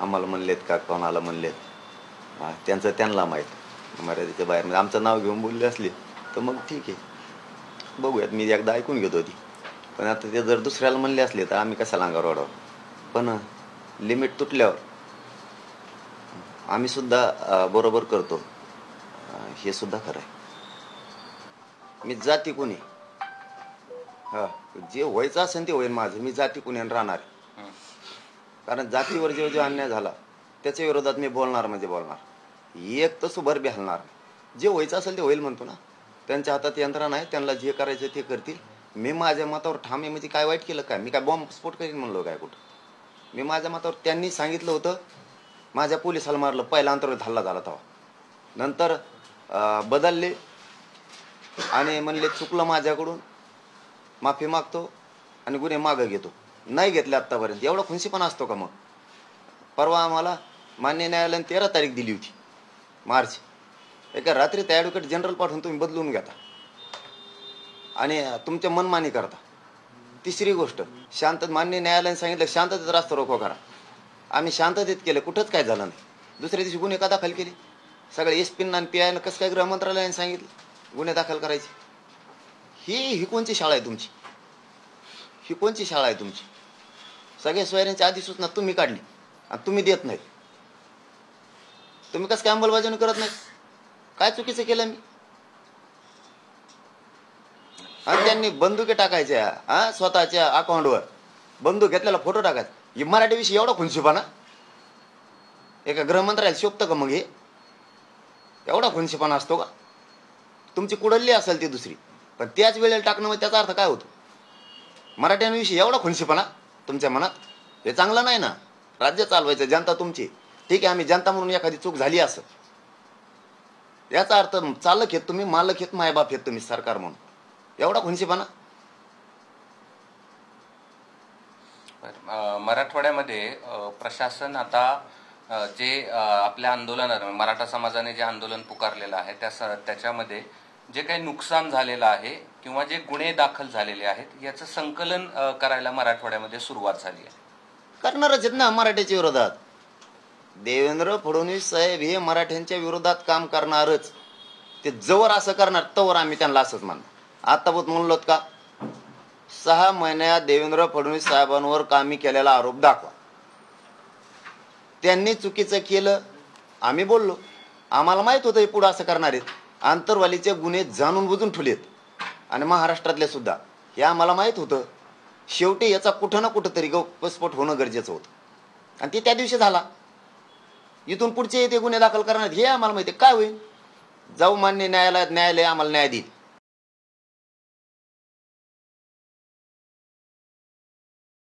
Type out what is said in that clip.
आम्हाला म्हणलेत का कोणाला म्हणलेत त्यांचं त्यांना माहीत. मर्यादेच्या बाहेर म्हणजे आमचं नाव घेऊन बोलले असले तर मग ठीक आहे, बघूयात. मी एकदा ऐकून घेतो ती. पण आता ते जर दुसऱ्याला म्हणले असले तर आम्ही कशाला अंगावर ओढावं. पण लिमिट तुटल्यावर आम्ही सुद्धा बरोबर करतो, हे सुद्धा खरं आहे. मी जाती कोणी, हा, जे व्हायचं असेल ते होईल माझं. मी जाती कोणी राहणार. कारण जातीवर जो अन्याय झाला त्याच्या विरोधात मी बोलणार म्हणजे बोलणार. एक तर सुभर बी हलणार. जे व्हायचं असेल ते होईल म्हणतो ना. त्यांच्या हातात यंत्रणा आहे, त्यांना जे करायचं ते करतील. मी माझ्या मतावर ठाम आहे. म्हणजे काय वाईट केलं काय? मी काय बॉम्ब स्फोट करीन म्हणलो काय कुठं? मी माझ्या मतावर, त्यांनी सांगितलं होतं माझ्या पोलिसाला मारलं, पहिला अंतर्गत हल्ला झाला तेव्हा. नंतर बदलले आणि म्हणले चुकलं माझ्याकडून, माफी मागतो आणि गुन्हे मागं घेतो. नाही घेतले आत्तापर्यंत. एवढा खुनशीपणा असतो का मग? परवा आम्हाला मान्य न्यायालयाने 13 तारीख दिली होती मार्च. एका रात्री त्या ॲडव्होकेट जनरल पाठवून तुम्ही बदलून घेता आणि तुमच्या मनमानी करता. तिसरी गोष्ट, मान्य न्यायालयाने सांगितलं शांततेत रास्ता रोको करा. आम्ही शांततेत केलं, कुठंच काय झालं नाही. दुसऱ्या दिवशी गुन्हे का दाखल केले? सगळे एसपींना आणि पीआयनं कसं काय गृहमंत्रालयाने सांगितलं गुन्हे दाखल करायचे? ही कोणची शाळा आहे तुमची? ही कोणची शाळा आहे तुमची? सगळ्या सोयऱ्यांच्या अधिसूचना तुम्ही काढली आणि तुम्ही देत नाही. तुम्ही कसं काय अंमलबजावणी करत नाही? काय चुकीचं केलं मी? आणि त्यांनी बंदुके टाकायच्या स्वतःच्या अकाउंटवर, बंदूक घेतलेला फोटो टाकायचा. ही मराठी विषयी एवढा खुनशीपणा एका गृहमंत्र्याला शोभतं का? मग हे एवढा खुनशीपणा असतो का? तुमची कुडल्ली असेल ती दुसरी, पण त्याच वेळेला टाकणं म्हणजे त्याचा अर्थ काय होतो? मराठ्यांविषयी एवढा खुनशीपणा तुमच्या मनात, हे चांगलं नाही ना. राज्य चालवायचं, जनता तुमची. ठीक आहे, आम्ही जनता म्हणून एखादी चूक झाली असं, याचा अर्थ चालक आहेत तुम्ही, मालक आहेत, मायबाप आहेत तुम्ही सरकार म्हणून. एवढा खुनशीपणा. मराठवाड्यामध्ये प्रशासन आता जे आपल्या आंदोलनात मराठा समाजाने जे आंदोलन पुकारलेलं आहे त्याच्यामध्ये जे काही नुकसान झालेलं आहे किंवा जे गुन्हे दाखल झालेले आहेत याचं संकलन करायला मराठवाड्यामध्ये सुरुवात झाली आहे. करणारच आहेत ना मराठ्याच्या विरोधात. देवेंद्र फडणवीस साहेब हे मराठ्यांच्या विरोधात काम करणारच. ते जवळ असं करणार तवर आम्ही त्यांना असंच मानणार. आतापर्यंत म्हणलोत का 6 महिन्यात देवेंद्र फडणवीस साहेबांवर कामी केलेला आरोप दाखवा. त्यांनी चुकीचं केलं, आम्ही बोललो. आम्हाला माहित होतं हे पुढं असं करणार आहेत. आंतरवालीचे गुन्हे जाणून बुजून ठेवलेत आणि महाराष्ट्रातले सुद्धा, हे आम्हाला माहित होतं. शेवटी याचा कुठं ना कुठं तरी गौप्यस्फोट होणं गरजेचं होतं आणि ते त्या दिवशी झाला. इथून पुढचे ते गुन्हे दाखल करणार हे आम्हाला माहिती आहे. काय होईल? जाऊ मान्य न्यायालयात, न्यायालय आम्हाला न्याय देईल.